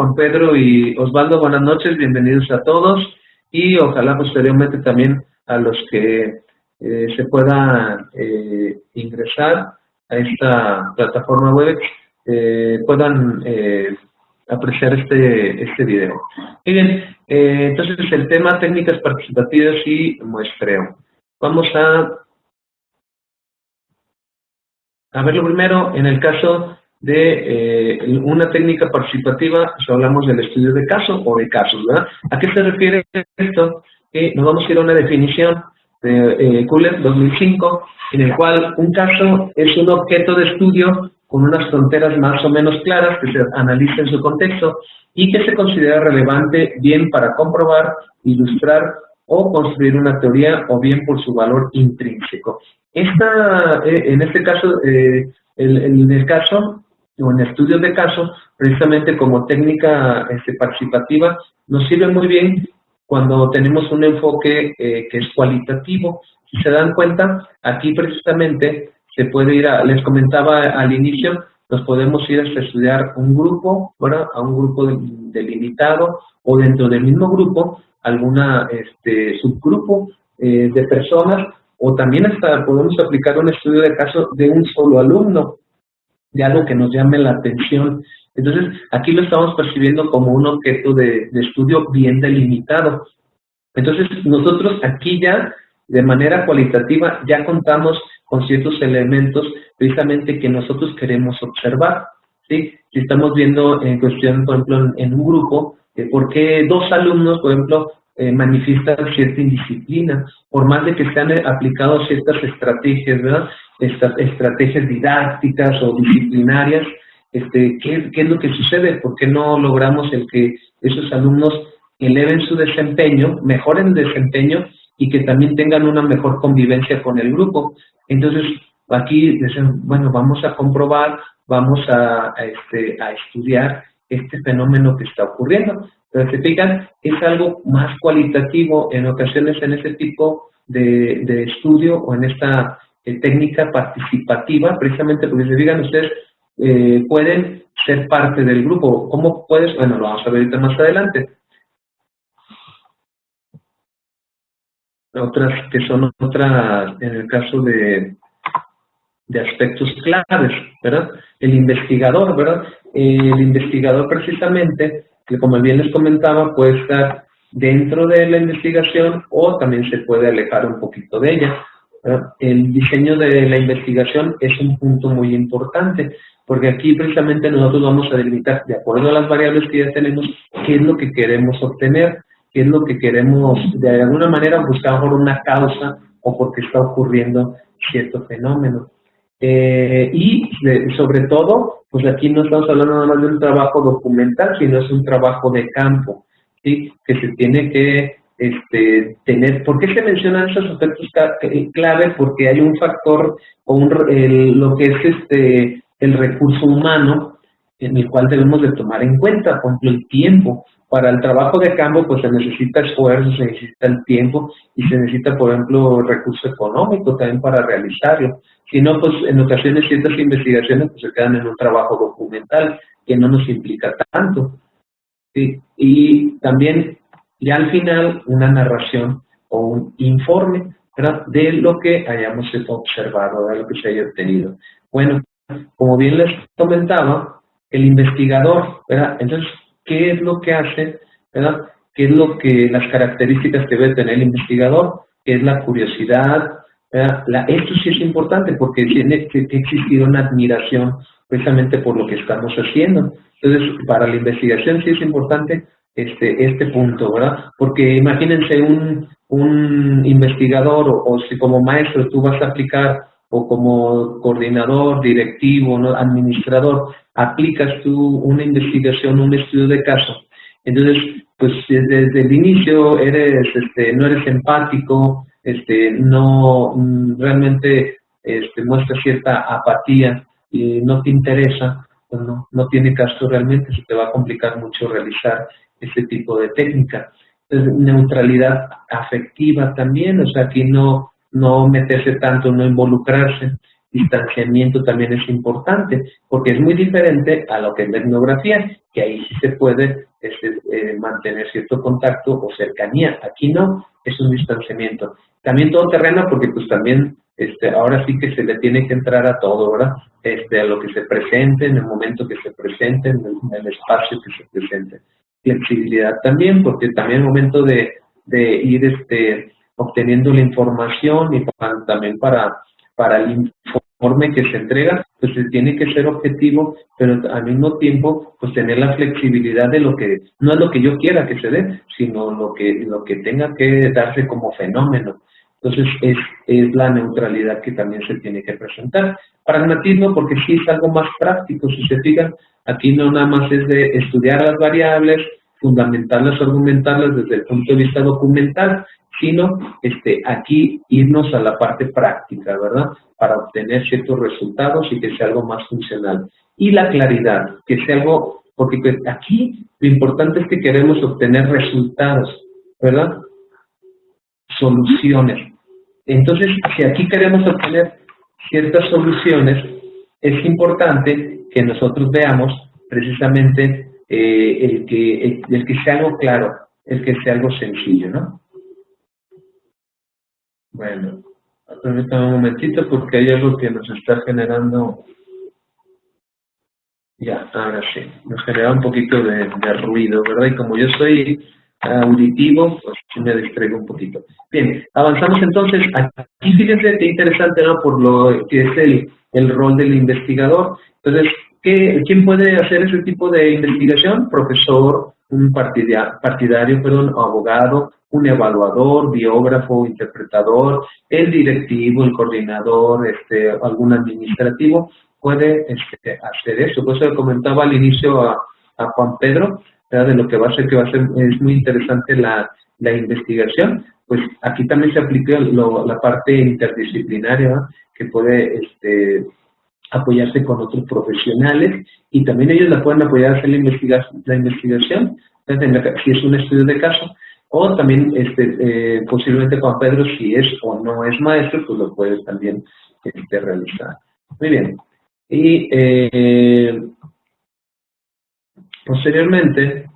Juan Pedro y Osvaldo, buenas noches, bienvenidos a todos y ojalá posteriormente también a los que se puedan ingresar a esta plataforma web puedan apreciar este video. Muy bien, entonces el tema técnicas participativas y muestreo. Vamos a verlo primero en el caso de una técnica participativa, si hablamos del estudio de caso o de casos, ¿verdad? ¿A qué se refiere esto? Nos vamos a ir a una definición de Kuller 2005, en el cual un caso es un objeto de estudio con unas fronteras más o menos claras que se analiza en su contexto y que se considera relevante bien para comprobar, ilustrar o construir una teoría o bien por su valor intrínseco. En este caso, en el caso o en estudios de caso, precisamente como técnica participativa, nos sirve muy bien cuando tenemos un enfoque que es cualitativo. Si se dan cuenta, aquí precisamente se puede ir les comentaba al inicio, nos podemos ir hasta estudiar un grupo, ¿verdad? A un grupo delimitado o dentro del mismo grupo, alguna subgrupo de personas, o también hasta podemos aplicar un estudio de caso de un solo alumno, de algo que nos llame la atención. Entonces, aquí lo estamos percibiendo como un objeto de estudio bien delimitado. Entonces, nosotros aquí ya, de manera cualitativa, ya contamos con ciertos elementos precisamente que nosotros queremos observar, ¿sí? Si estamos viendo en cuestión, por ejemplo, en un grupo, ¿por qué dos alumnos, por ejemplo, manifiestan cierta indisciplina? Por más de que se han aplicado ciertas estrategias, ¿verdad? Estas estrategias didácticas o disciplinarias, ¿qué es lo que sucede? ¿Por qué no logramos el que esos alumnos eleven su desempeño, mejoren el desempeño y que también tengan una mejor convivencia con el grupo? Entonces, aquí dicen, bueno, vamos a comprobar, vamos a estudiar este fenómeno que está ocurriendo. Pero se fijan, es algo más cualitativo en ocasiones en este tipo de estudio o en esta técnica participativa, precisamente porque se fijan ustedes, pueden ser parte del grupo. ¿Cómo puedes? Bueno, lo vamos a ver ahorita más adelante. Otras que son otras, en el caso de aspectos claves, ¿verdad? El investigador, ¿verdad? El investigador precisamente, que como bien les comentaba, puede estar dentro de la investigación o también se puede alejar un poquito de ella, ¿verdad? El diseño de la investigación es un punto muy importante, porque aquí precisamente nosotros vamos a delimitar, de acuerdo a las variables que ya tenemos, qué es lo que queremos obtener, qué es lo que queremos, de alguna manera, buscar por una causa o porque está ocurriendo cierto fenómeno. Sobre todo, pues aquí no estamos hablando nada más de un trabajo documental, sino es un trabajo de campo, ¿sí? Que se tiene que tener. ¿Por qué se mencionan esos aspectos clave? Porque hay un factor, o lo que es el recurso humano, en el cual debemos de tomar en cuenta, por ejemplo, el tiempo. Para el trabajo de campo, pues se necesita esfuerzo, se necesita el tiempo y se necesita, por ejemplo, recurso económico también para realizarlo. Si no, pues en ocasiones ciertas investigaciones pues, se quedan en un trabajo documental que no nos implica tanto. ¿Sí? Y también, ya al final, una narración o un informe, ¿verdad? De lo que hayamos observado, de lo que se haya obtenido. Bueno, como bien les comentaba, el investigador, ¿verdad? Entonces, ¿qué es lo que hace, ¿verdad? ¿Qué es lo que, las características que debe tener el investigador? ¿Qué es la curiosidad? Esto sí es importante porque tiene que existir una admiración precisamente por lo que estamos haciendo. Entonces, para la investigación sí es importante este punto, ¿verdad? Porque imagínense un investigador o si como maestro tú vas a aplicar o como coordinador, directivo, ¿no? Administrador, aplicas tú una investigación, un estudio de caso. Entonces, pues desde el inicio no eres empático, no realmente muestra cierta apatía y no te interesa, pues no tiene caso realmente, se te va a complicar mucho realizar este tipo de técnica. Entonces, neutralidad afectiva también, o sea, aquí no meterse tanto, no involucrarse. distanciamiento también es importante, porque es muy diferente a lo que es la etnografía, que ahí sí se puede mantener cierto contacto o cercanía. Aquí no, es un distanciamiento. También todo terreno, porque pues también ahora sí que se le tiene que entrar a todo, ¿verdad? A lo que se presente, en el momento que se presente, en el espacio que se presente. Flexibilidad también, porque también el momento de ir obteniendo la información y también para el informe que se entrega, pues se tiene que ser objetivo, pero al mismo tiempo, pues tener la flexibilidad de lo que, no es lo que yo quiera que se dé, sino lo que tenga que darse como fenómeno. Entonces, es la neutralidad que también se tiene que presentar. Pragmatismo, porque sí es algo más práctico, si se fijan, aquí no nada más es de estudiar las variables, fundamentarlas, argumentarlas desde el punto de vista documental, sino aquí irnos a la parte práctica, ¿verdad? Para obtener ciertos resultados y que sea algo más funcional. Y la claridad, que sea algo, porque pues, aquí lo importante es que queremos obtener resultados, ¿verdad? Soluciones. Entonces, si aquí queremos obtener ciertas soluciones, es importante que nosotros veamos precisamente el que sea algo claro, el que sea algo sencillo, ¿no? Bueno, permítame un momentito porque hay algo que nos está generando. Ya, ahora sí, nos genera un poquito de ruido, ¿verdad? Y como yo soy auditivo, pues sí me distraigo un poquito. Bien, avanzamos entonces. Aquí fíjense qué interesante, ¿no? Por lo que es el rol del investigador. Entonces, ¿quién puede hacer ese tipo de investigación? Profesor, un partidario, perdón, abogado, un evaluador, biógrafo, interpretador, el directivo, el coordinador, algún administrativo puede hacer eso. Por eso le comentaba al inicio a Juan Pedro, ¿verdad? De lo que va a ser, es muy interesante la investigación. Pues aquí también se aplica la parte interdisciplinaria, ¿verdad? Que puede apoyarse con otros profesionales y también ellos la pueden apoyar a hacer la investigación, si es un estudio de caso, o también posiblemente Juan Pedro, si es o no es maestro, pues lo puede también realizar. Muy bien. Y posteriormente,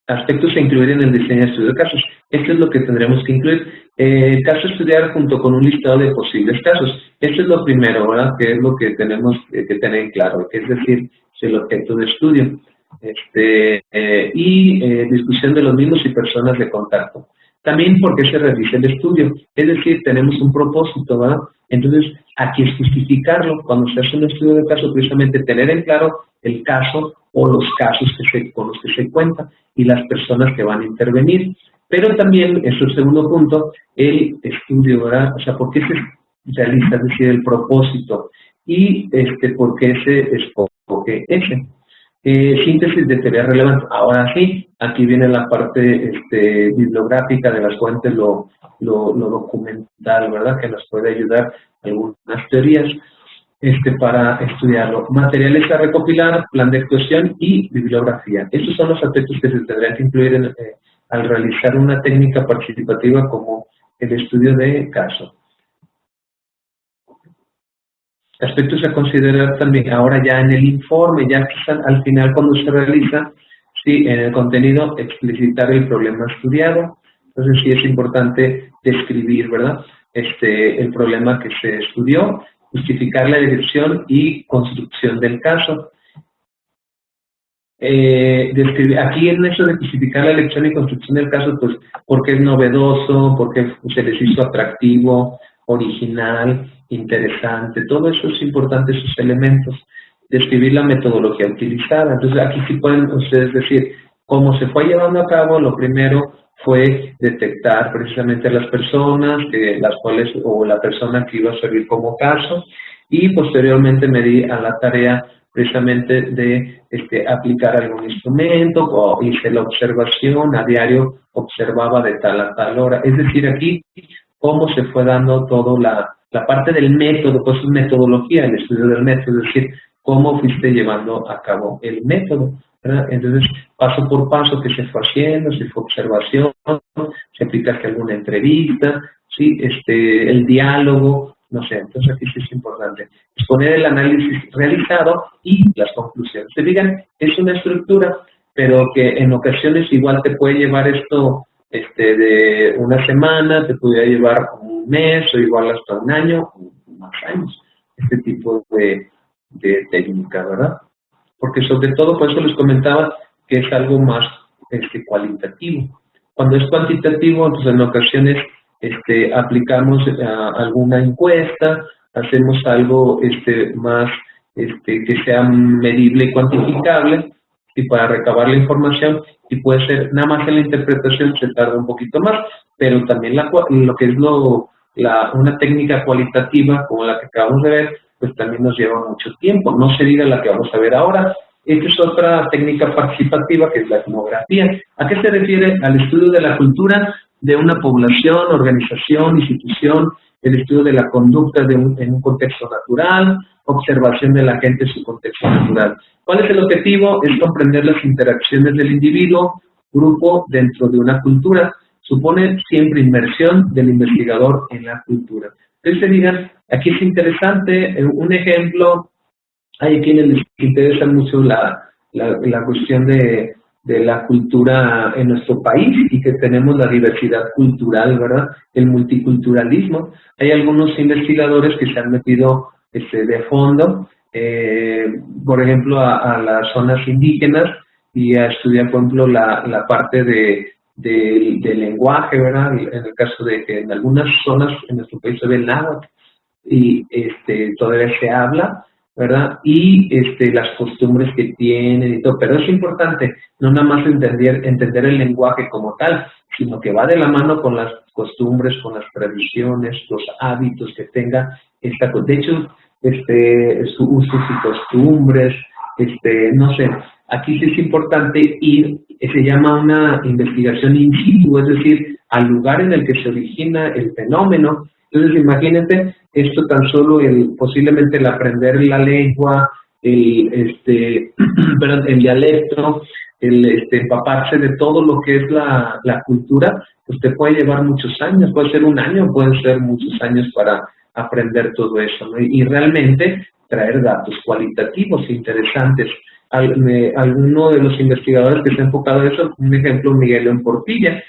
aspectos a incluir en el diseño de estudio de casos. Esto es lo que tendremos que incluir. Caso a estudiar junto con un listado de posibles casos. Esto es lo primero, ¿verdad? Que es lo que tenemos que tener claro, que es decir, el objeto de estudio. Discusión de los mismos y personas de contacto. También por qué se realiza el estudio. Es decir, tenemos un propósito, ¿verdad? Entonces, aquí es justificarlo. Cuando se hace un estudio de caso, precisamente tener en claro el caso o los casos con los que se cuenta y las personas que van a intervenir. Pero también, eso es el segundo punto, el estudio, ¿verdad? O sea, ¿por qué se realiza? Es decir, el propósito. Y ¿por qué ese enfoque ese? Síntesis de teoría relevante. Ahora sí, aquí viene la parte bibliográfica de las fuentes, lo documental, ¿verdad? Que nos puede ayudar algunas teorías para estudiarlo. Materiales a recopilar, plan de actuación y bibliografía. Estos son los aspectos que se tendrán que incluir al realizar una técnica participativa como el estudio de caso. Aspectos a considerar también ahora ya en el informe, ya que al final cuando se realiza, sí, en el contenido explicitar el problema estudiado. Entonces sí es importante describir, ¿verdad? El problema que se estudió, justificar la dirección y construcción del caso. Aquí en eso de justificar la elección y construcción del caso, pues porque es novedoso, porque se les hizo atractivo, original, interesante, todo eso es importante, esos elementos. Describir la metodología utilizada. Entonces aquí sí pueden ustedes decir cómo se fue llevando a cabo. Lo primero fue detectar precisamente a las personas, las cuales, o la persona que iba a servir como caso, y posteriormente me di a la tarea precisamente de aplicar algún instrumento, o hice la observación, a diario observaba de tal a tal hora. Es decir, aquí cómo se fue dando todo la parte del método, pues es metodología, el estudio del método, es decir, cómo fuiste llevando a cabo el método, ¿verdad? Entonces, paso por paso que se fue haciendo, si fue observación, si aplicaste alguna entrevista, ¿sí? El diálogo, no sé. Entonces aquí sí es importante exponer el análisis realizado y las conclusiones. Se digan, es una estructura, pero que en ocasiones igual te puede llevar esto de una semana, te podría llevar un mes o igual hasta un año o más años, este tipo de técnica, ¿verdad? Porque sobre todo, por eso les comentaba que es algo más cualitativo. Cuando es cuantitativo, pues en ocasiones aplicamos alguna encuesta, hacemos algo más que sea medible y cuantificable, y para recabar la información, y puede ser, nada más en la interpretación se tarda un poquito más, pero también lo que es una técnica cualitativa, como la que acabamos de ver, pues también nos lleva mucho tiempo, no se diga la que vamos a ver ahora. Esta es otra técnica participativa que es la etnografía. ¿A qué se refiere? Al estudio de la cultura de una población, organización, institución, el estudio de la conducta en un contexto natural, observación de la gente en su contexto natural. ¿Cuál es el objetivo? Es comprender las interacciones del individuo, grupo, dentro de una cultura. Supone siempre inmersión del investigador en la cultura. Entonces, digan, aquí es interesante, un ejemplo, hay quienes les interesa mucho la cuestión de la cultura en nuestro país y que tenemos la diversidad cultural, ¿verdad? El multiculturalismo. Hay algunos investigadores que se han metido de fondo, por ejemplo, a las zonas indígenas y a estudiar, por ejemplo, la parte del lenguaje, ¿verdad? En el caso de que en algunas zonas en nuestro país se ve el náhuatl y todavía se habla, ¿verdad? Y las costumbres que tienen y todo. Pero es importante no nada más entender el lenguaje como tal, sino que va de la mano con las costumbres, con las tradiciones, los hábitos que tenga esta. De hecho, sus usos y costumbres, no sé, aquí sí es importante ir, se llama una investigación in situ, es decir, al lugar en el que se origina el fenómeno. Entonces, imagínate, esto tan solo posiblemente el aprender la lengua, perdón, el dialecto, el empaparse de todo lo que es la cultura, pues te puede llevar muchos años, puede ser un año, pueden ser muchos años para aprender todo eso, ¿no? Y realmente traer datos cualitativos interesantes. Alguno de los investigadores que se ha enfocado en eso, un ejemplo, Miguel León Portilla,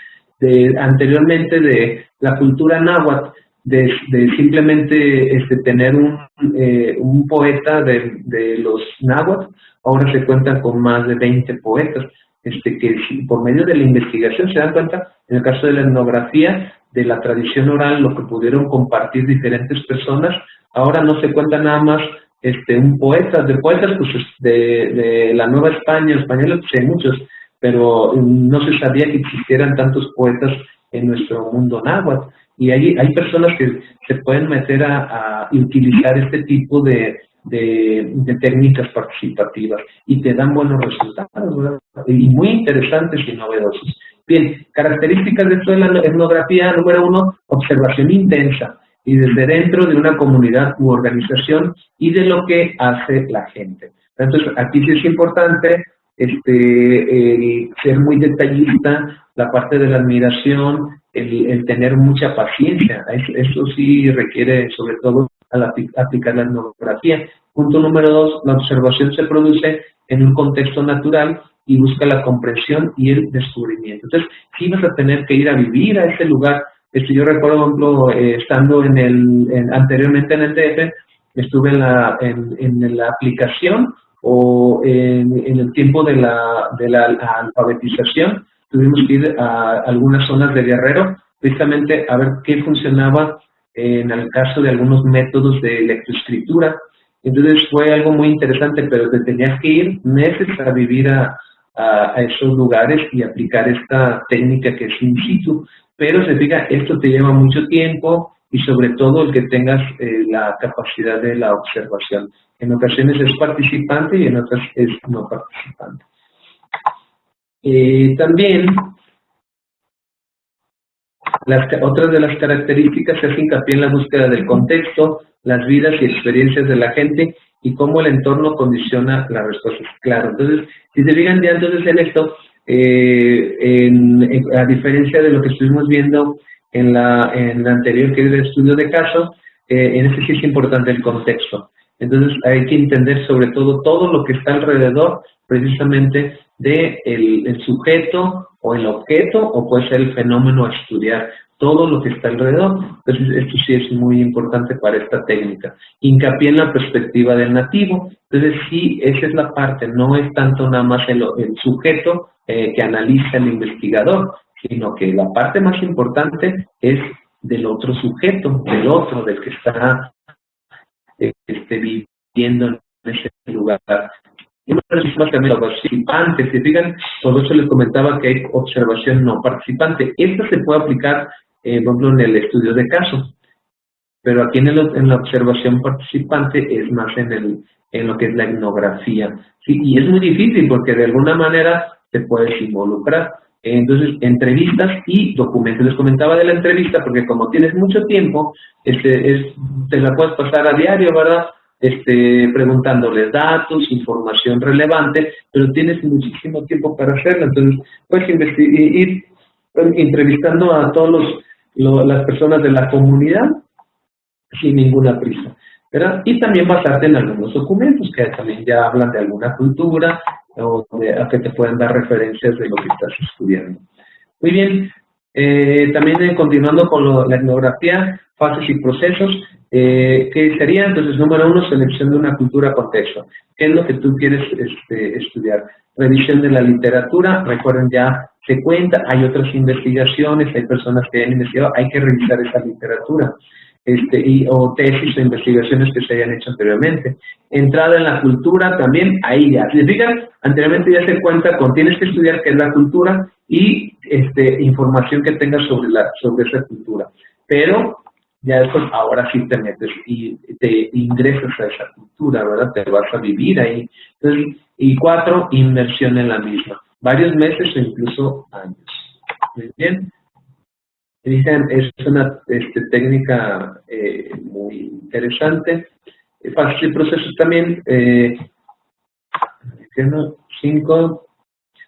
anteriormente de la cultura náhuatl, de simplemente tener un poeta de los náhuatl, ahora se cuentan con más de 20 poetas, que por medio de la investigación se dan cuenta, en el caso de la etnografía, de la tradición oral, lo que pudieron compartir diferentes personas, ahora no se cuenta nada más un poeta, de poetas pues de la Nueva España, españoles, pues hay muchos, pero no se sabía que existieran tantos poetas en nuestro mundo náhuatl. Y hay personas que se pueden meter a utilizar este tipo de técnicas participativas y te dan buenos resultados, ¿verdad? Y muy interesantes y novedosos. Bien, características de esto de la etnografía, número 1, observación intensa y desde dentro de una comunidad u organización y de lo que hace la gente. Entonces, aquí sí es importante ser muy detallista, la parte de la admiración, el tener mucha paciencia. Eso sí requiere, sobre todo, al aplicar la etnografía. Punto número 2, la observación se produce en un contexto natural y busca la comprensión y el descubrimiento. Entonces, sí vas a tener que ir a vivir a ese lugar. Yo recuerdo, por ejemplo, estando anteriormente en el DF, estuve en la aplicación o en el tiempo de la alfabetización, tuvimos que ir a algunas zonas de Guerrero, precisamente a ver qué funcionaba en el caso de algunos métodos de lectoescritura. Entonces fue algo muy interesante, pero te tenías que ir meses a vivir a esos lugares y aplicar esta técnica que es in situ. Pero se fija, esto te lleva mucho tiempo y sobre todo el que tengas la capacidad de la observación. En ocasiones es participante y en otras es no participante. También, otras de las características se hace hincapié en la búsqueda del contexto, las vidas y experiencias de la gente y cómo el entorno condiciona las respuestas. Claro, entonces, si se fijan ya entonces en esto, a diferencia de lo que estuvimos viendo en la anterior, que es el estudio de caso, en ese sí es importante el contexto. Entonces hay que entender sobre todo lo que está alrededor precisamente de el sujeto o el objeto o puede ser el fenómeno a estudiar, todo lo que está alrededor. Entonces esto sí es muy importante para esta técnica. Hincapié en la perspectiva del nativo. Entonces sí, esa es la parte, no es tanto nada más el sujeto que analiza el investigador, sino que la parte más importante es del otro sujeto, del que está viviendo en ese lugar. Y no también los participantes, se fijan, por eso les comentaba que hay observación no participante. Esta se puede aplicar, por ejemplo, en el estudio de caso, pero aquí en la observación participante es más en lo que es la etnografía. Sí, y es muy difícil porque de alguna manera te puedes involucrar. Entonces, entrevistas y documentos. Les comentaba de la entrevista porque como tienes mucho tiempo, te la puedes pasar a diario, ¿verdad? Preguntándoles datos, información relevante, pero tienes muchísimo tiempo para hacerlo. Entonces, puedes ir entrevistando a todas las personas de la comunidad sin ninguna prisa, ¿verdad? Y también basarte en algunos documentos que también ya hablan de alguna cultura o a que te pueden dar referencias de lo que estás estudiando. Muy bien, también continuando con la etnografía, fases y procesos, ¿qué sería? Entonces, número 1, selección de una cultura contexto. ¿Qué es lo que tú quieres estudiar? Revisión de la literatura, recuerden ya, se cuenta, hay otras investigaciones, hay personas que han investigado, hay que revisar esa literatura. O tesis o investigaciones que se hayan hecho anteriormente. Entrada en la cultura también, ahí ya. Si fijan, anteriormente ya se cuenta con tienes que estudiar qué es la cultura y información que tengas sobre esa cultura. Pero ya después, ahora sí te metes y te ingresas a esa cultura, ¿verdad? Te vas a vivir ahí. Entonces, y 4, inmersión en la misma. Varios meses o incluso años. Muy bien. Dicen, es una técnica muy interesante. Fácil procesos también. 5,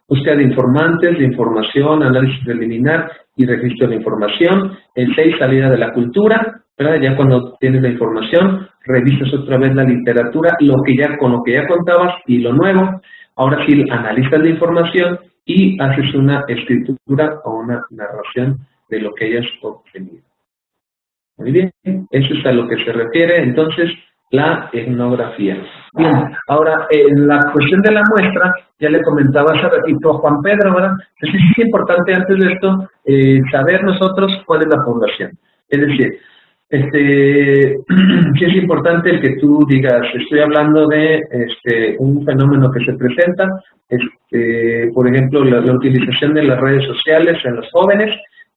búsqueda de informantes, de información, análisis preliminar y registro de la información. El 6, salida de la cultura, ¿verdad? Ya cuando tienes la información, revisas otra vez la literatura, con lo que ya contabas y lo nuevo. Ahora sí, analizas la información y haces una escritura o una narración de lo que hayas obtenido. Muy bien, eso es a lo que se refiere entonces la etnografía. Bien, ahora en la cuestión de la muestra, ya le comentaba hace ratito a Juan Pedro, ¿verdad? Entonces es importante antes de esto saber nosotros cuál es la población. Es decir, sí es importante el que tú digas, estoy hablando de un fenómeno que se presenta, por ejemplo, la utilización de las redes sociales en los jóvenes.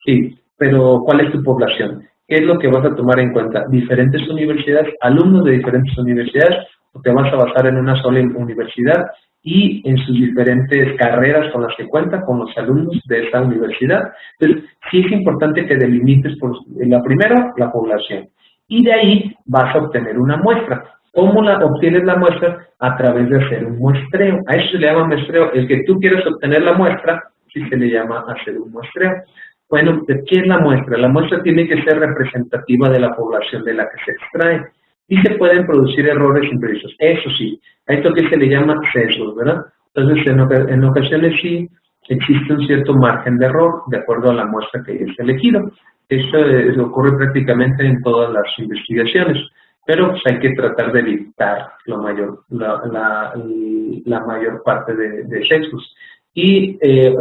Sí, pero ¿cuál es tu población? ¿Qué es lo que vas a tomar en cuenta? ¿Diferentes universidades, alumnos de diferentes universidades, o te vas a basar en una sola universidad y en sus diferentes carreras con las que cuenta, con los alumnos de esa universidad? Entonces, sí es importante que delimites primero la población y de ahí vas a obtener una muestra. ¿Cómo obtienes la muestra? A través de hacer un muestreo. A eso se le llama muestreo. El que tú quieres obtener la muestra, sí se le llama hacer un muestreo. Bueno, ¿qué es la muestra? La muestra tiene que ser representativa de la población de la que se extrae. Y se pueden producir errores imprecisos. Eso sí, a esto que se le llama sesgos, ¿verdad? Entonces, en ocasiones sí existe un cierto margen de error de acuerdo a la muestra que es elegido. Esto ocurre prácticamente en todas las investigaciones, pero pues, hay que tratar de evitar la mayor parte de sesgos. Y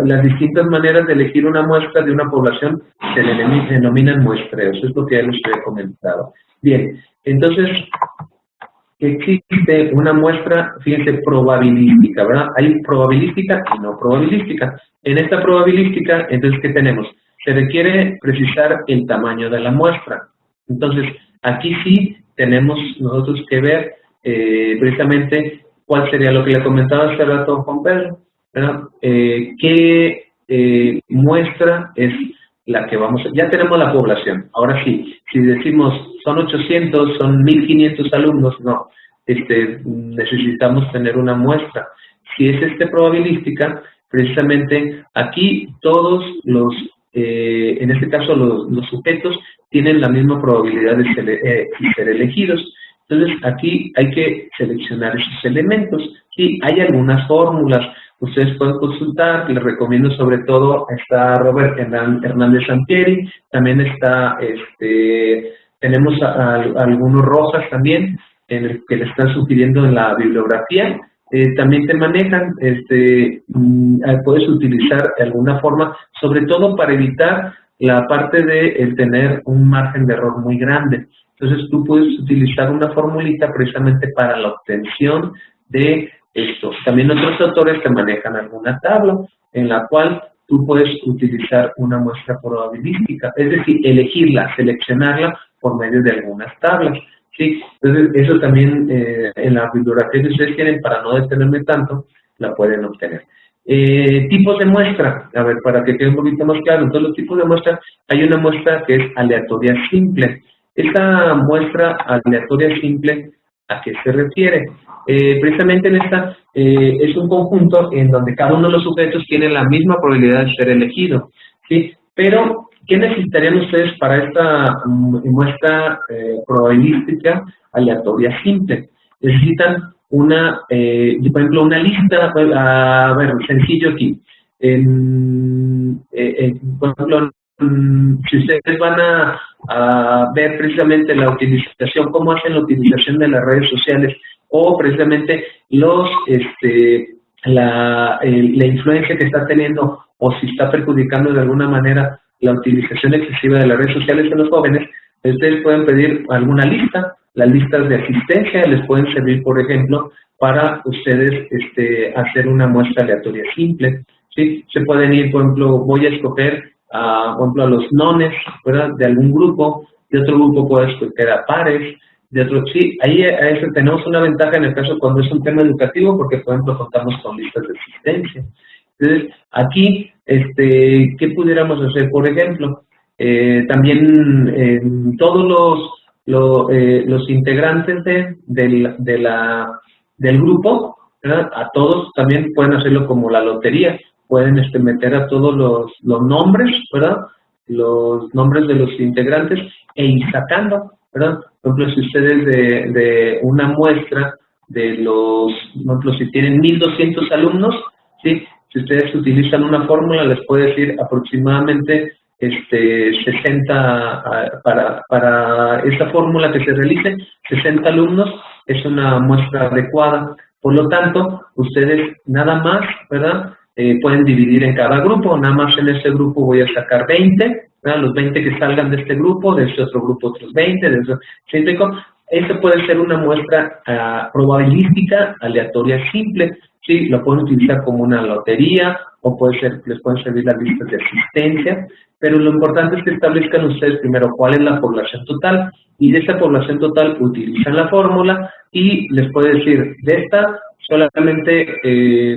las distintas maneras de elegir una muestra de una población se le denominan muestreos, es lo que ya les he comentado. Bien, entonces existe una muestra, fíjense, probabilística, ¿verdad? Hay probabilística y no probabilística. En esta probabilística, entonces, ¿qué tenemos? Se requiere precisar el tamaño de la muestra. Entonces, aquí sí tenemos nosotros que ver precisamente cuál sería lo que le comentaba hace rato a Juan Pedro. ¿Qué muestra es la que vamos a... Ya tenemos la población. Ahora sí, si decimos son 800, son 1500 alumnos, no. Necesitamos tener una muestra. Si es probabilística, precisamente aquí todos los en este caso los sujetos, tienen la misma probabilidad de ser elegidos. Entonces, aquí hay que seleccionar esos elementos. Sí, hay algunas fórmulas, ustedes pueden consultar, les recomiendo sobre todo, está Robert Hernández Sampieri, también está, tenemos algunos Rojas también, en el que le están sugiriendo en la bibliografía. También te manejan, puedes utilizar de alguna forma, sobre todo para evitar la parte de tener un margen de error muy grande. Entonces tú puedes utilizar una formulita precisamente para la obtención de esto. También otros autores te manejan alguna tabla en la cual tú puedes utilizar una muestra probabilística, es decir, elegirla, seleccionarla por medio de algunas tablas. Sí, entonces eso también en la bibliografía que ustedes tienen, para no detenerme tanto, la pueden obtener. Tipos de muestra, a ver, para que quede un poquito más claro, en todos los tipos de muestra hay una muestra que es aleatoria simple. Esta muestra aleatoria simple, ¿a qué se refiere? Precisamente en esta es un conjunto en donde cada uno de los sujetos tiene la misma probabilidad de ser elegido, ¿sí? Pero, ¿qué necesitarían ustedes para esta muestra probabilística ejemplo, simple? Necesitan una, por ejemplo, una lista, a ver, sencillo aquí. Por ejemplo, si ustedes van a ver precisamente la utilización, cómo hacen la utilización de las redes sociales, o precisamente la influencia que está teniendo, o si está perjudicando de alguna manera la utilización excesiva de las redes sociales en los jóvenes, ustedes pueden pedir alguna lista. Las listas de asistencia les pueden servir, por ejemplo, para ustedes hacer una muestra aleatoria simple, ¿sí? Se pueden ir, por ejemplo, voy a escoger por ejemplo, a los nones, ¿verdad?, de algún grupo, de otro grupo puedo escoger a pares, de otro, sí, ahí tenemos una ventaja en el caso cuando es un tema educativo, porque, por ejemplo, contamos con listas de asistencia. Entonces, aquí, ¿qué pudiéramos hacer? Por ejemplo, también todos los integrantes del grupo, ¿verdad?, a todos también pueden hacerlo como la lotería. Pueden meter a todos los nombres, ¿verdad?, los nombres de los integrantes, e ir sacando, ¿verdad? Por ejemplo, si ustedes de una muestra de los, por ejemplo, si tienen 1,200 alumnos, ¿sí?, si ustedes utilizan una fórmula, les puede decir aproximadamente 60, para esa fórmula que se realice, 60 alumnos es una muestra adecuada. Por lo tanto, ustedes nada más, ¿verdad?, pueden dividir en cada grupo. Nada más en ese grupo voy a sacar 20, ¿verdad?, los 20 que salgan de este grupo, de este otro grupo otros 20, de eso. Esa puede ser una muestra probabilística aleatoria simple. Sí, lo pueden utilizar como una lotería, o les pueden servir las listas de asistencia, pero lo importante es que establezcan ustedes primero cuál es la población total, y de esa población total utilizan la fórmula, y les puede decir, de esta solamente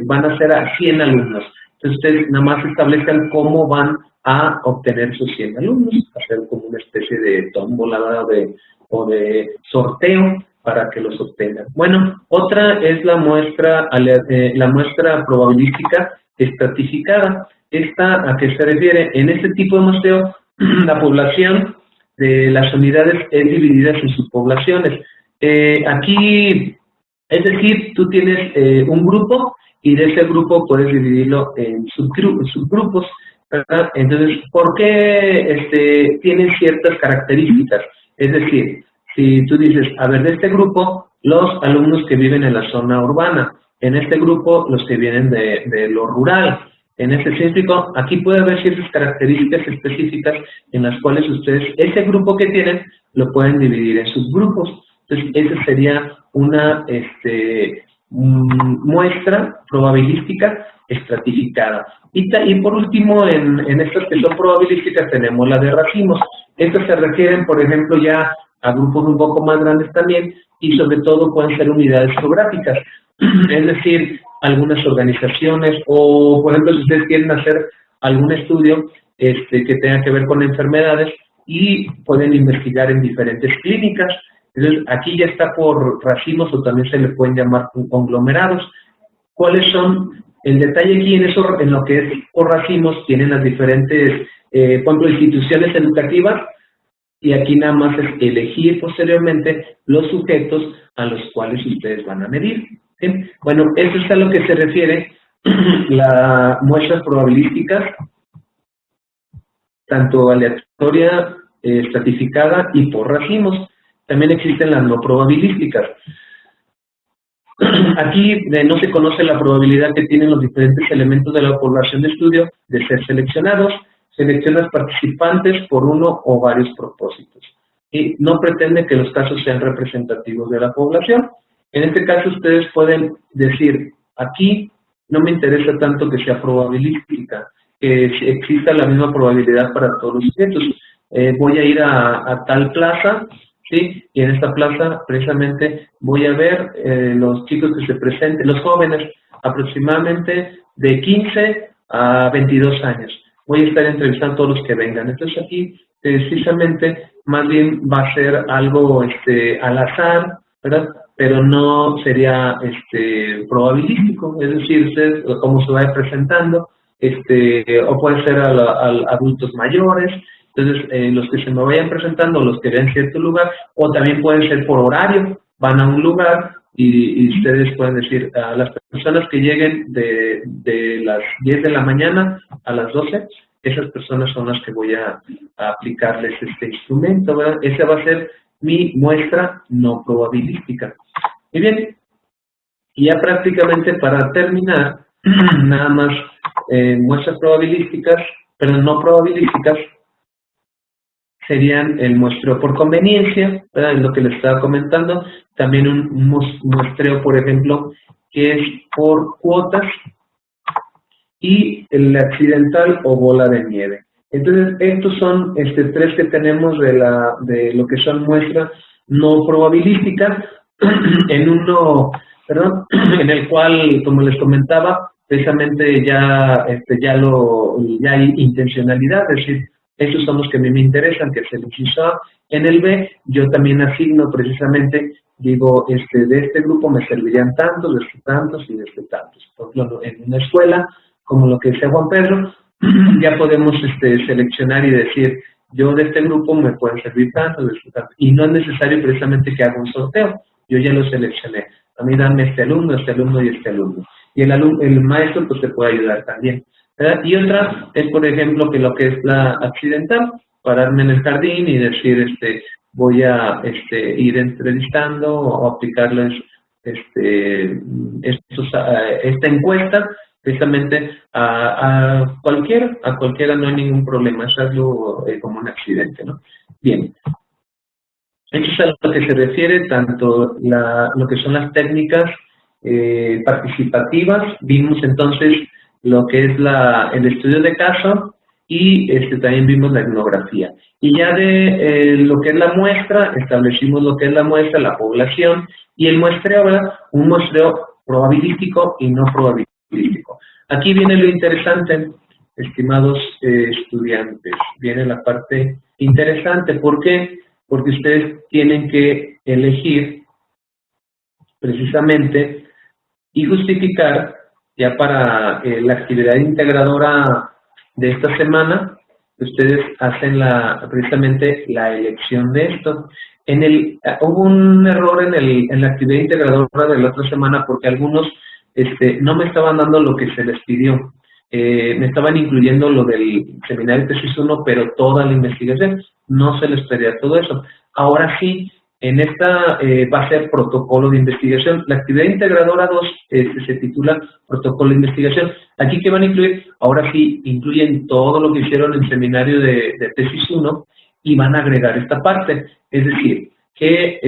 van a ser a 100 alumnos. Entonces ustedes nada más establezcan cómo van a obtener esos 100 alumnos, hacer como una especie de tómbola o de sorteo para que los obtengan. Bueno, otra es la muestra probabilística estratificada. ¿Esta a qué se refiere? En este tipo de muestreo, la población de las unidades es dividida en subpoblaciones. Aquí, es decir, tú tienes un grupo, y de ese grupo puedes dividirlo en subgrupos, ¿verdad? Entonces, ¿por qué tienen ciertas características? Es decir, si tú dices, a ver, de este grupo, los alumnos que viven en la zona urbana, en este grupo, los que vienen de lo rural. En este científico, aquí puede haber ciertas características específicas en las cuales ustedes, ese grupo que tienen, lo pueden dividir en subgrupos. Entonces, esa sería una muestra probabilística estratificada. Y por último, en estas que son probabilísticas, tenemos la de racimos. Estas se refieren, por ejemplo, ya a grupos un poco más grandes también, y sobre todo pueden ser unidades geográficas. Es decir, algunas organizaciones, o por ejemplo, si ustedes quieren hacer algún estudio que tenga que ver con enfermedades, y pueden investigar en diferentes clínicas. Entonces, aquí ya está por racimos, o también se le pueden llamar conglomerados. ¿Cuáles son? El detalle aquí en lo que es por racimos, tienen las diferentes por ejemplo, instituciones educativas, y aquí nada más es elegir posteriormente los sujetos a los cuales ustedes van a medir. ¿Sí? Bueno, eso es a lo que se refiere las muestras probabilísticas, tanto aleatoria, estratificada y por racimos. También existen las no probabilísticas. Aquí no se conoce la probabilidad que tienen los diferentes elementos de la población de estudio de ser seleccionados. Seleccionas participantes por uno o varios propósitos. Y no pretende que los casos sean representativos de la población. En este caso ustedes pueden decir, aquí no me interesa tanto que sea probabilística, que exista la misma probabilidad para todos los sujetos. Voy a ir a tal plaza, ¿sí? Y en esta plaza precisamente voy a ver los chicos que se presenten, los jóvenes aproximadamente de 15 a 22 años. Voy a estar entrevistando a todos los que vengan. Entonces aquí precisamente más bien va a ser algo al azar, ¿verdad? Pero no sería probabilístico, es decir, usted, como se vaya presentando, o puede ser a adultos mayores. Entonces, los que se me vayan presentando, los que vean cierto lugar, o también pueden ser por horario, van a un lugar y ustedes pueden decir a las personas que lleguen de las 10 de la mañana a las 12, esas personas son las que voy a aplicarles este instrumento, ¿verdad? Esa va a ser mi muestra no probabilística. Y bien, y ya prácticamente para terminar, nada más muestras probabilísticas, pero no probabilísticas, serían el muestreo por conveniencia, ¿verdad? Es lo que les estaba comentando. También un muestreo, por ejemplo, que es por cuotas, y el accidental o bola de nieve. Entonces, estos son tres que tenemos de lo que son muestras no probabilísticas, en el cual, como les comentaba, precisamente ya hay intencionalidad, es decir, estos son los que a mí me interesan, que es el inciso A. En el B, yo también asigno precisamente, digo, de este grupo me servirían tantos, de este tantos y de este tantos. Por ejemplo, en una escuela, como lo que decía Juan Pedro, ya podemos seleccionar y decir, yo de este grupo me pueden servir tantos, de este tanto. Y no es necesario precisamente que haga un sorteo, yo ya lo seleccioné. A mí dame este alumno y este alumno. Y el maestro pues te puede ayudar también, ¿verdad? Y otra es, por ejemplo, que lo que es la accidental, pararme en el jardín y decir, voy a ir entrevistando o aplicarles esta encuesta precisamente a cualquiera no hay ningún problema, es algo como un accidente, ¿no? Bien, esto es a lo que se refiere tanto lo que son las técnicas participativas. Vimos entonces lo que es el estudio de caso y también vimos la etnografía. Y ya de lo que es la muestra, establecimos lo que es la muestra, la población y el muestreo, ¿verdad? Un muestreo probabilístico y no probabilístico. Aquí viene lo interesante, estimados estudiantes, viene la parte interesante. ¿Por qué? Porque ustedes tienen que elegir precisamente y justificar ya para la actividad integradora de esta semana. Ustedes hacen precisamente la elección de esto. Hubo un error en la actividad integradora de la otra semana porque algunos no me estaban dando lo que se les pidió. Me estaban incluyendo lo del seminario tesis 1, pero toda la investigación. No se les pedía todo eso. Ahora sí, en esta va a ser protocolo de investigación. La actividad integradora 2 se titula protocolo de investigación. Aquí, ¿qué van a incluir? Ahora sí, incluyen todo lo que hicieron en seminario de tesis 1 y van a agregar esta parte. Es decir, qué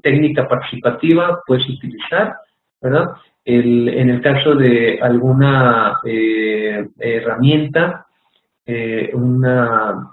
técnica participativa puedes utilizar, ¿verdad? En el caso de alguna herramienta, una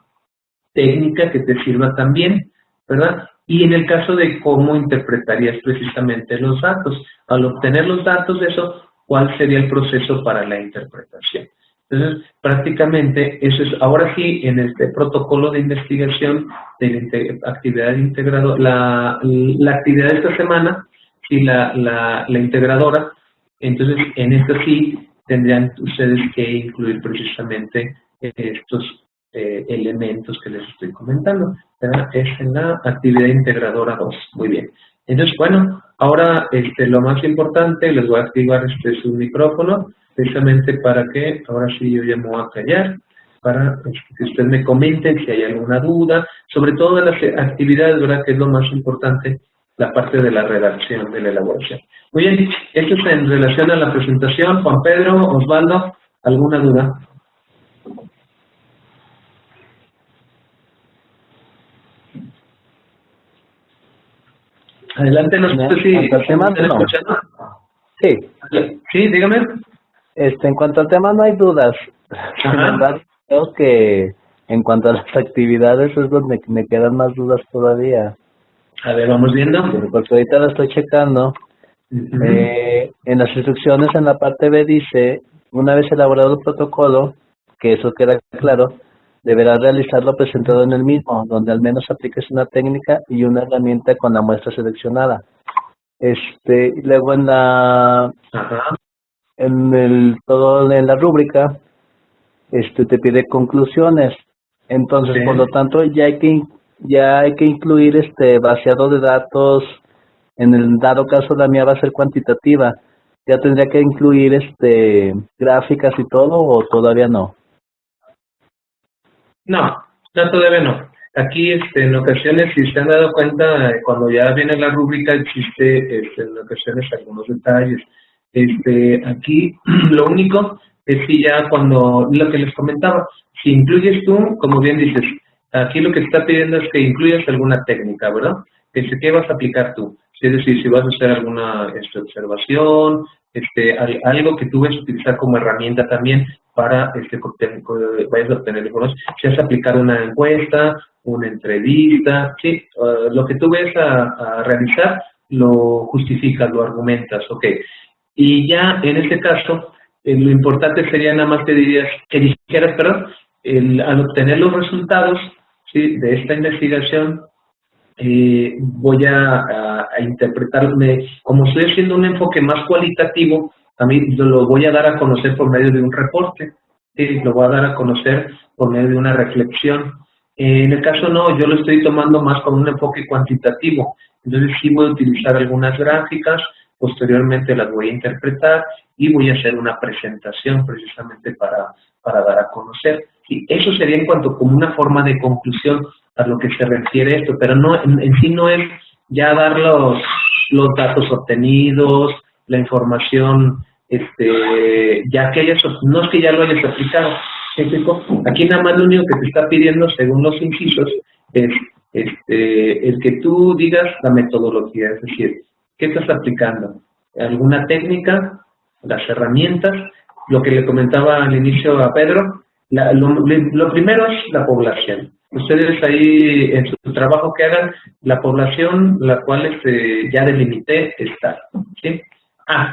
técnica que te sirva también, ¿verdad? Y en el caso de cómo interpretarías precisamente los datos. Al obtener los datos de eso, ¿cuál sería el proceso para la interpretación? Entonces, prácticamente, eso es, ahora sí, en este protocolo de investigación de la actividad integradora, la actividad de esta semana, sí, la integradora, entonces, en esta sí, tendrían ustedes que incluir precisamente estos elementos que les estoy comentando, ¿verdad? Es en la actividad integradora 2. Muy bien. Entonces, bueno, ahora lo más importante, les voy a activar su micrófono, precisamente para que, ahora sí yo ya me voy a callar, para que usted me comente si hay alguna duda, sobre todo de las actividades, ¿verdad? Que es lo más importante, la parte de la redacción, de la elaboración. Muy bien, esto es en relación a la presentación. Juan Pedro, Osvaldo, ¿alguna duda? Adelante, no sé si están escuchando. Sí. Sí, dígame. En cuanto al tema no hay dudas. Sin embargo, creo que en cuanto a las actividades es donde me quedan más dudas todavía. A ver, vamos viendo. Porque ahorita lo estoy checando. En las instrucciones en la parte B dice, una vez elaborado el protocolo, que eso queda claro, deberá realizarlo presentado en el mismo, donde al menos apliques una técnica y una herramienta con la muestra seleccionada. Luego en la en la rúbrica te pide conclusiones. Entonces, por lo tanto, ya hay que incluir vaciado de datos. En el dado caso la mía va a ser cuantitativa. ¿Ya tendría que incluir gráficas y todo o todavía no? No, todavía no. Aquí en ocasiones, si se han dado cuenta, cuando ya viene la rúbrica existe en ocasiones algunos detalles. Aquí lo único es que ya cuando, lo que les comentaba, si incluyes tú, como bien dices, aquí lo que está pidiendo es que incluyas alguna técnica, ¿verdad? ¿Qué vas a aplicar tú? Es decir, si vas a hacer alguna observación, algo que tú vas a utilizar como herramienta también para vayas a obtener información. Si vas a aplicar una encuesta, una entrevista, sí, lo que tú ves a realizar, lo justificas, lo argumentas, ok. Y ya en este caso, lo importante sería nada más que dijeras, perdón, al obtener los resultados, ¿sí?, de esta investigación, voy a interpretarme, como estoy haciendo un enfoque más cualitativo, a mí lo voy a dar a conocer por medio de un reporte, ¿sí?, lo voy a dar a conocer por medio de una reflexión. En el caso no, yo lo estoy tomando más con un enfoque cuantitativo, entonces sí voy a utilizar algunas gráficas, posteriormente las voy a interpretar y voy a hacer una presentación precisamente para dar a conocer. Sí, eso sería en cuanto como una forma de conclusión a lo que se refiere esto, pero no en sí no es ya dar los datos obtenidos, la información, ya que no es que ya lo hayas aplicado. Aquí nada más lo único que te está pidiendo, según los incisos, es el que tú digas la metodología, es decir, ¿qué estás aplicando? ¿Alguna técnica? ¿Las herramientas? Lo que le comentaba al inicio a Pedro, lo primero es la población. Ustedes ahí en su trabajo que hagan, la población la cual ya delimité está, ¿sí?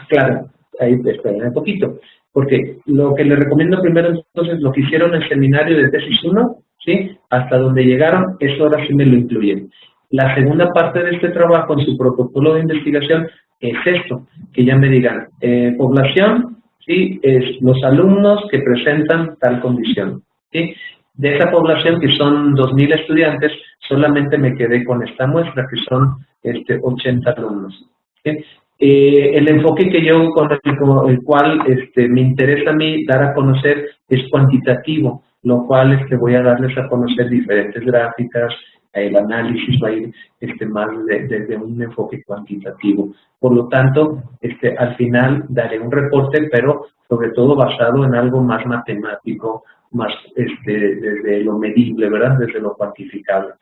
Claro, ahí esperen un poquito, porque lo que les recomiendo primero entonces, lo que hicieron en el seminario de tesis 1, ¿sí?, hasta donde llegaron, eso ahora sí me lo incluyen. La segunda parte de este trabajo en su protocolo de investigación es esto, que ya me digan, población, ¿sí?, es los alumnos que presentan tal condición, ¿sí? De esa población, que son 2,000 estudiantes, solamente me quedé con esta muestra, que son 80 alumnos, ¿sí? El enfoque que yo con el cual me interesa a mí dar a conocer es cuantitativo, lo cual voy a darles a conocer diferentes gráficas, el análisis va a ir más desde un enfoque cuantitativo. Por lo tanto, al final daré un reporte, pero sobre todo basado en algo más matemático, más desde lo medible, ¿verdad? Desde lo cuantificable.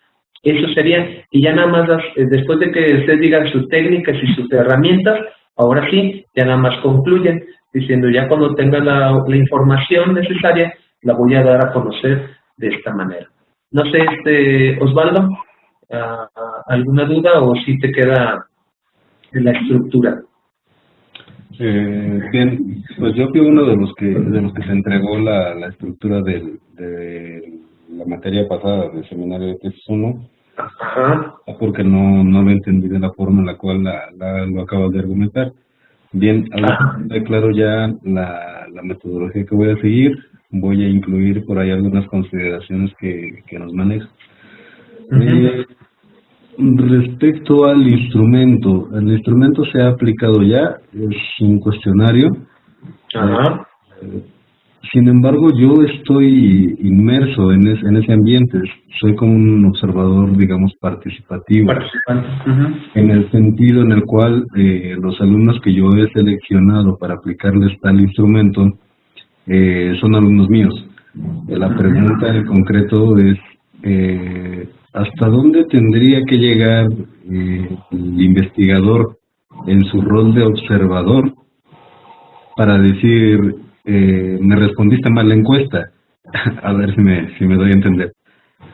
Eso sería, y ya nada más, después de que ustedes digan sus técnicas y sus herramientas, ahora sí, ya nada más concluyen, diciendo ya cuando tenga la información necesaria, la voy a dar a conocer de esta manera. No sé, Osvaldo, ¿alguna duda o si te queda en la estructura? Bien, pues yo fui uno de los que se entregó la estructura de la materia pasada del seminario de tesis 1, porque no lo entendí de la forma en la cual lo acabo de argumentar. Bien, ahora está claro ya la metodología que voy a seguir. voy a incluir por ahí algunas consideraciones que nos manejan. Respecto al instrumento, el instrumento se ha aplicado ya, es un cuestionario. Ajá. Sin embargo, yo estoy inmerso en ese ambiente, soy como un observador, digamos, participativo, en el sentido en el cual los alumnos que yo he seleccionado para aplicarles tal instrumento son alumnos míos. La pregunta en concreto es, ¿hasta dónde tendría que llegar el investigador en su rol de observador para decir, me respondiste mal la encuesta? A ver si me doy a entender.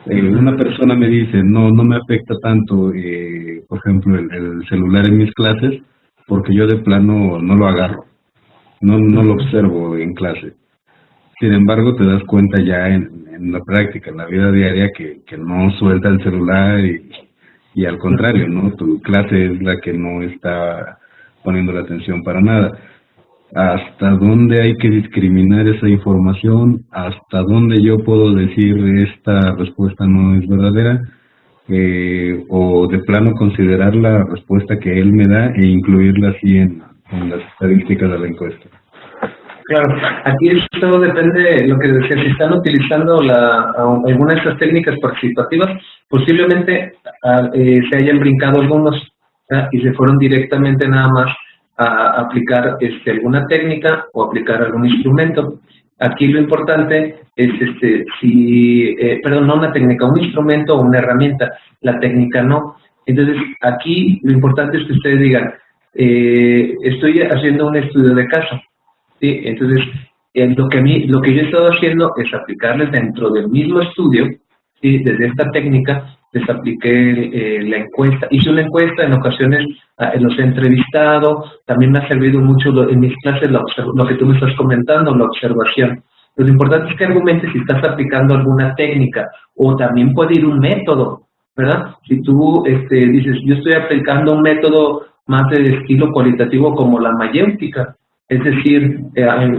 Una persona me dice, no me afecta tanto, por ejemplo, el celular en mis clases, porque yo de plano no lo agarro, no lo observo en clase. Sin embargo, te das cuenta ya en la práctica, en la vida diaria, que no suelta el celular y al contrario, ¿no? Tu clase es la que no está poniendo la atención para nada. ¿Hasta dónde hay que discriminar esa información? ¿Hasta dónde yo puedo decir esta respuesta no es verdadera? O de plano considerar la respuesta que él me da e incluirla así en las estadísticas de la encuesta. Claro, aquí todo depende de lo que decía, si están utilizando alguna de estas técnicas participativas, posiblemente se hayan brincado algunos y se fueron directamente nada más a aplicar alguna técnica o aplicar algún instrumento. Aquí lo importante es no una técnica, un instrumento o una herramienta, la técnica no. Entonces, aquí lo importante es que ustedes digan, estoy haciendo un estudio de caso. Sí, entonces, lo que yo he estado haciendo es aplicarles dentro del mismo estudio, ¿sí? Desde esta técnica, les apliqué la encuesta. Hice una encuesta, en ocasiones los he entrevistado, también me ha servido mucho en mis clases lo que tú me estás comentando, la observación. Lo importante es que argumentes si estás aplicando alguna técnica, o también puede ir un método, ¿verdad? Si tú dices, yo estoy aplicando un método más de estilo cualitativo como la mayéutica, es decir,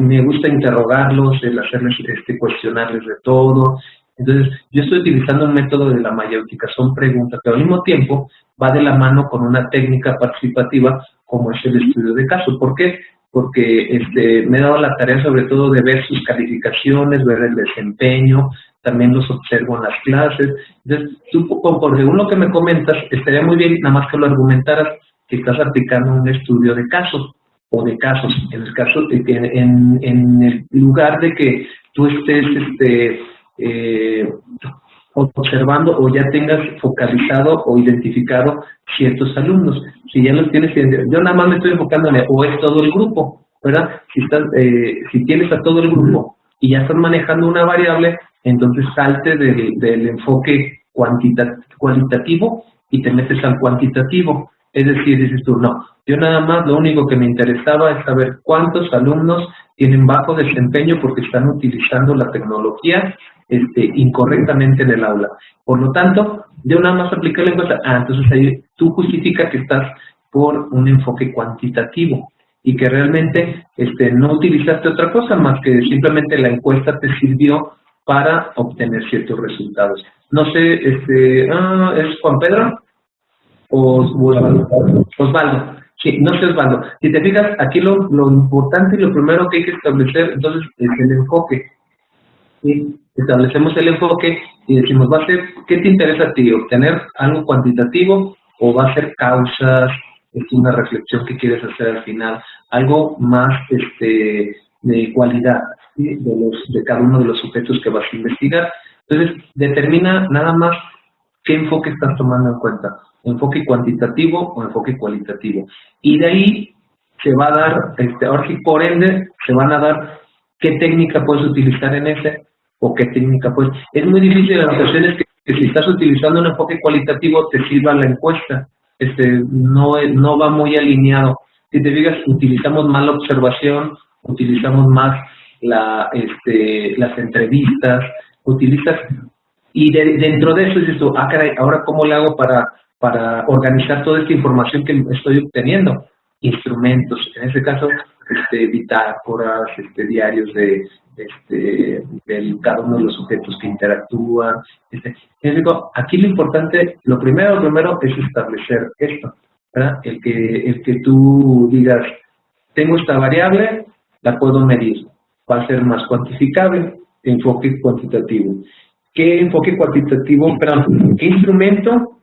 me gusta interrogarlos, el hacerles cuestionarles de todo. Entonces, yo estoy utilizando un método de la mayéutica, son preguntas, pero al mismo tiempo va de la mano con una técnica participativa como es el estudio de caso. ¿Por qué? Porque me he dado la tarea sobre todo de ver sus calificaciones, ver el desempeño, también los observo en las clases. Entonces, tú, según lo que me comentas, estaría muy bien nada más que lo argumentaras que estás aplicando un estudio de casos o de casos. En el caso, en el lugar de que tú estés observando o ya tengas focalizado o identificado ciertos alumnos. Si ya los tienes, yo nada más me estoy enfocando en o es todo el grupo, ¿verdad? Si tienes a todo el grupo y ya estás manejando una variable, entonces salte del enfoque cualitativo y te metes al cuantitativo. Es decir, dices tú, no, yo nada más lo único que me interesaba es saber cuántos alumnos tienen bajo desempeño porque están utilizando la tecnología incorrectamente en el aula. Por lo tanto, yo nada más apliqué la encuesta. Entonces ahí tú justificas que estás por un enfoque cuantitativo y que realmente no utilizaste otra cosa más que simplemente la encuesta te sirvió para obtener ciertos resultados. No sé, ¿es Juan Pedro? Osvaldo. Sí, no sé, Osvaldo. Si te fijas, aquí lo importante y lo primero que hay que establecer, entonces, es el enfoque. ¿Sí? Establecemos el enfoque y decimos, ¿va a ser qué te interesa a ti? ¿Obtener algo cuantitativo o va a ser causas? Es una reflexión que quieres hacer al final. Algo más de cualidad, ¿sí? de cada uno de los sujetos que vas a investigar. Entonces, determina nada más qué enfoque estás tomando en cuenta. ¿Enfoque cuantitativo o enfoque cualitativo? Y de ahí se va a dar, ahora sí, por ende, se van a dar qué técnica puedes utilizar en ese o qué técnica puedes. Es muy difícil en ocasiones que si estás utilizando un enfoque cualitativo te sirva la encuesta. No va muy alineado. Si te fijas, utilizamos más la observación, utilizamos más las entrevistas, utilizas. Y dentro de eso dices tú, caray, ahora ¿cómo le hago para organizar toda esta información que estoy obteniendo? Instrumentos, en este caso, bitácoras, diarios de cada uno de los sujetos que interactúan. Les digo, aquí lo importante, lo primero es establecer esto, ¿verdad? El que tú digas, tengo esta variable, la puedo medir, va a ser más cuantificable, enfoque cuantitativo. ¿Qué enfoque cuantitativo, perdón, qué instrumento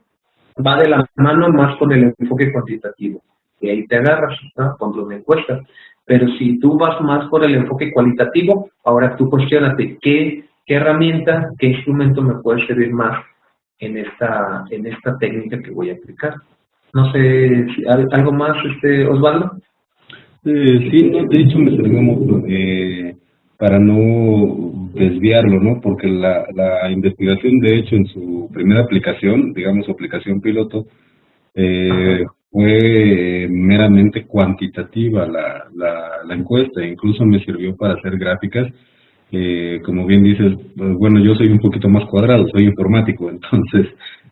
va de la mano más con el enfoque cuantitativo? Y ahí te agarras, ¿no? Con una encuesta. Pero si tú vas más por el enfoque cualitativo, ahora tú cuestiónate qué herramienta, qué instrumento me puede servir más en esta técnica que voy a aplicar. No sé, si, ¿algo más, Osvaldo? Sí, no, de hecho me sirvió mucho para no desviarlo, ¿no? Porque la investigación, de hecho, en su primera aplicación, digamos su aplicación piloto, fue meramente cuantitativa la encuesta, incluso me sirvió para hacer gráficas. Como bien dices, bueno, yo soy un poquito más cuadrado, soy informático, entonces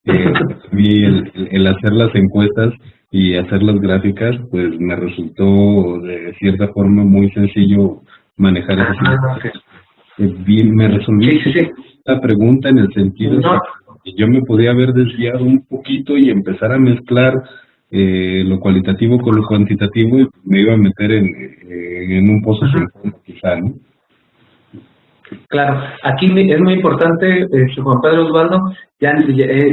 a mí el hacer las encuestas y hacer las gráficas, pues me resultó de cierta forma muy sencillo manejar esas bien, me resolví la pregunta en el sentido de que yo me podía haber desviado un poquito y empezar a mezclar lo cualitativo con lo cuantitativo y me iba a meter en un pozo sin fondo, quizá, ¿no? Claro, aquí es muy importante, Juan Pedro Osvaldo,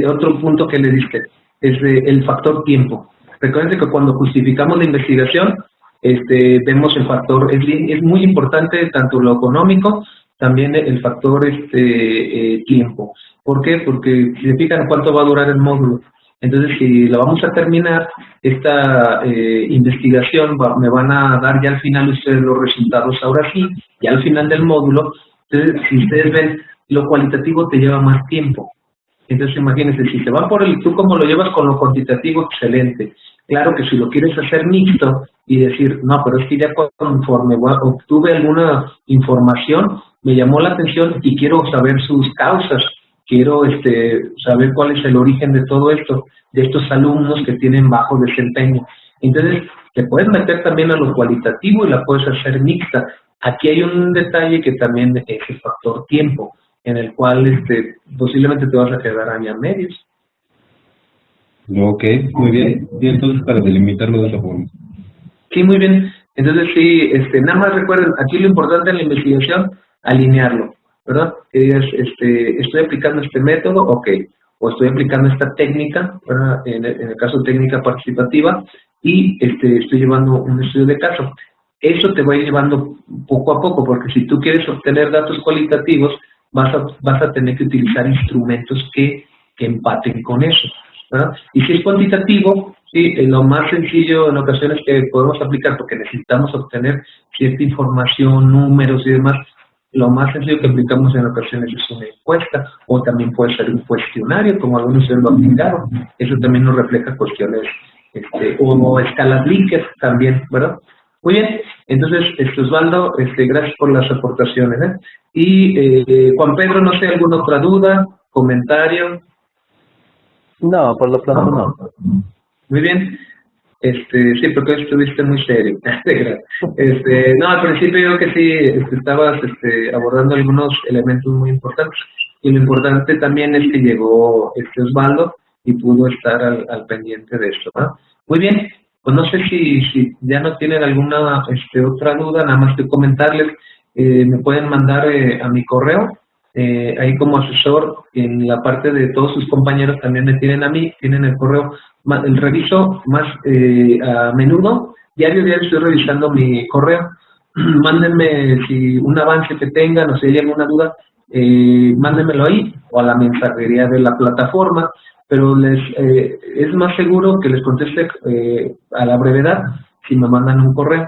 otro punto que le diste, es el factor tiempo. Recuerden que cuando justificamos la investigación, vemos el factor, es muy importante tanto lo económico, también el factor tiempo. ¿Por qué? Porque si se fijan cuánto va a durar el módulo. Entonces, si lo vamos a terminar, esta investigación me van a dar ya al final ustedes los resultados, ahora sí, ya al final del módulo. Entonces, si ustedes ven, lo cualitativo te lleva más tiempo. Entonces, imagínense, si te van por tú como lo llevas con lo cuantitativo, excelente. Claro que si lo quieres hacer mixto y decir, no, pero es que ya conforme obtuve alguna información, me llamó la atención y quiero saber sus causas, quiero saber cuál es el origen de todo esto, de estos alumnos que tienen bajo desempeño. Entonces, te puedes meter también a lo cualitativo y la puedes hacer mixta. Aquí hay un detalle que también es el factor tiempo, en el cual posiblemente te vas a quedar año a medios. Ok, muy bien. Y entonces para delimitarlo de esa forma. Sí, muy bien. Entonces sí, nada más recuerden, aquí lo importante en la investigación, alinearlo, ¿verdad? Estoy aplicando este método, ok, o estoy aplicando esta técnica, ¿verdad? En el caso técnica participativa, y estoy llevando un estudio de caso. Eso te va a ir llevando poco a poco, porque si tú quieres obtener datos cualitativos, vas a tener que utilizar instrumentos que empaten con eso, ¿verdad? Y si es cuantitativo, sí, lo más sencillo en ocasiones que podemos aplicar, porque necesitamos obtener cierta información, números y demás, lo más sencillo que aplicamos en ocasiones es una encuesta, o también puede ser un cuestionario, como algunos ustedes lo aplicaron. Eso también nos refleja cuestiones, o escalas Likert también, ¿verdad? Muy bien, entonces, Osvaldo, gracias por las aportaciones, ¿eh? Y Juan Pedro, no sé, ¿alguna otra duda, comentario? No, por lo pronto no. Muy bien. Sí, porque hoy estuviste muy serio. No, al principio yo creo que sí, estabas abordando algunos elementos muy importantes. Y lo importante también es que llegó Osvaldo y pudo estar al pendiente de esto, ¿no? Muy bien, pues no sé si ya no tienen alguna otra duda, nada más que comentarles, me pueden mandar a mi correo. Ahí como asesor, en la parte de todos sus compañeros también me tienen a mí, tienen el correo, el reviso más a menudo, diario estoy revisando mi correo. Mándenme si un avance que tengan o si hay alguna duda, mándenmelo ahí o a la mensajería de la plataforma, pero es más seguro que les conteste a la brevedad si me mandan un correo.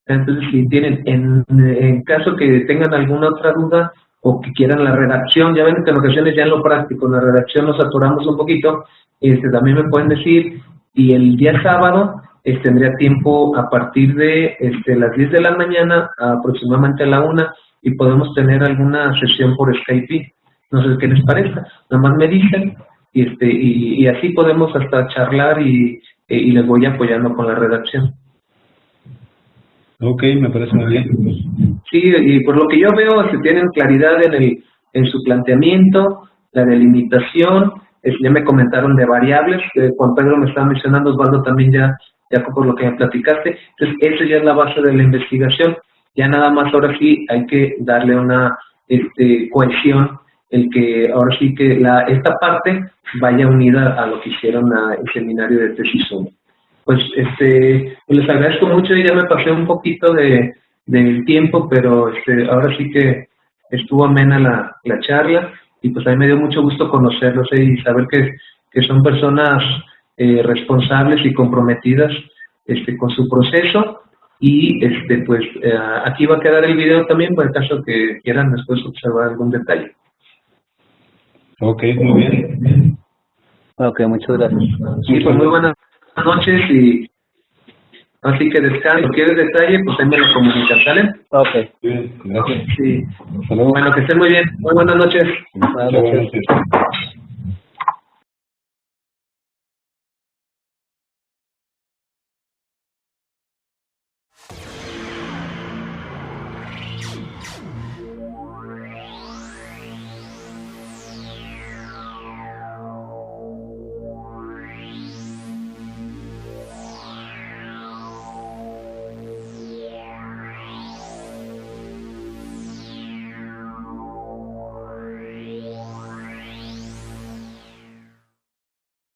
Entonces, si tienen, en caso que tengan alguna otra duda, o que quieran la redacción, ya ven que en ocasiones ya en lo práctico, en la redacción nos atoramos un poquito, también me pueden decir, y el día sábado tendría tiempo a partir de las 10 de la mañana, aproximadamente a la 1, y podemos tener alguna sesión por Skype, no sé qué les parezca, nada más me dicen, y así podemos hasta charlar y les voy apoyando con la redacción. Ok, me parece muy bien. Sí, y por lo que yo veo, se tienen claridad en su planteamiento, la delimitación, ya me comentaron de variables, Juan Pedro me estaba mencionando, Osvaldo también ya por lo que me platicaste, entonces esa ya es la base de la investigación, ya nada más ahora sí hay que darle una cohesión, el que ahora sí que esta parte vaya unida a lo que hicieron el seminario de tesis 1. Pues les agradezco mucho y ya me pasé un poquito del tiempo, pero ahora sí que estuvo amena la charla y pues a mí me dio mucho gusto conocerlos y saber que son personas responsables y comprometidas con su proceso y pues aquí va a quedar el video también por el caso que quieran después observar algún detalle. Ok, muy bien. Ok, muchas gracias. Sí, pues muy buenas noches y así que descanso. Si quieres detalle, pues ahí me lo comunican, ¿sale? Ok. Bien, gracias. Sí. Hasta luego. Bueno, que estén muy bien. Muy buenas noches. Buenas noches.